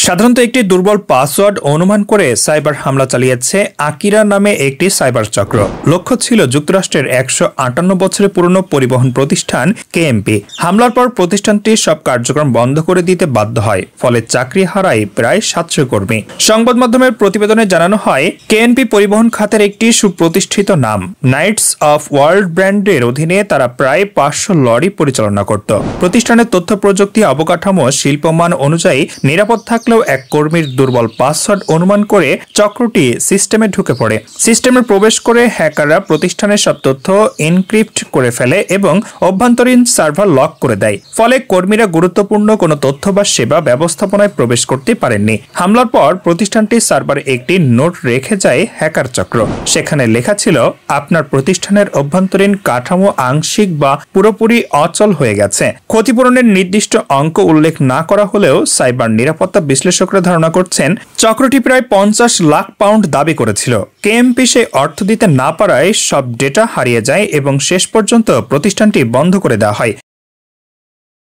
সাধারণত একটি দুর্বল পাসওয়ার্ড অনুমান করে সাইবার হামলা চালিয়েছে আকিরা নামে একটি সাইবার চক্র। লক্ষ্য ছিল যুক্তরাষ্ট্রের ১৫৮ বছরের পুরনো পরিবহন প্রতিষ্ঠান কেএমপি। হামলার পর প্রতিষ্ঠানটি সব কার্যক্রম বন্ধ করে দিতে বাধ্য হয়, ফলে চাকরি হারায় প্রায় ৭০০ কর্মী। সংবাদ মাধ্যমের প্রতিবেদনে জানানো হয়, কেএমপি পরিবহন খাতের একটি সুপ্রতিষ্ঠিত নাম। নাইটস অফ ওয়ার্ল্ড ব্র্যান্ডের অধীনে তারা প্রায় ৫০০ লরি পরিচালনা করত। প্রতিষ্ঠানের তথ্য প্রযুক্তি অবকাঠামো শিল্পমান অনুযায়ী নিরাপদ থাকলেও এক কর্মীর দুর্বল পাসওয়ার্ড অনুমান করে চক্রটি সিস্টেমে ঢুকে পড়ে। সিস্টেমে প্রবেশ করে হ্যাকাররা প্রতিষ্ঠানের সব তথ্য এনক্রিপ্ট করে ফেলে এবং অভ্যন্তরীণ সার্ভার লক করে দেয়। ফলে কর্মীরা গুরুত্বপূর্ণ কোনো তথ্য বা সেবা ব্যবস্থাপনায় প্রবেশ করতে পারেননি। হামলার পর প্রতিষ্ঠানটির সার্ভারে একটি নোট রেখে যায় হ্যাকার চক্র। সেখানে লেখা ছিল, আপনার প্রতিষ্ঠানের অভ্যন্তরীণ কাঠামো আংশিক বা পুরোপুরি অচল হয়ে গেছে। ক্ষতিপূরণের নির্দিষ্ট অঙ্ক উল্লেখ না করা হলেও সাইবার নিরাপত্তা বিশ্লেষকরা ধারণা করছেন চক্রটি প্রায় ৫০ লাখ পাউন্ড দাবি করেছিল। কেএমপি সে অর্থ দিতে না পারায় সব ডেটা হারিয়ে যায় এবং শেষ পর্যন্ত প্রতিষ্ঠানটি বন্ধ করে দেওয়া হয়।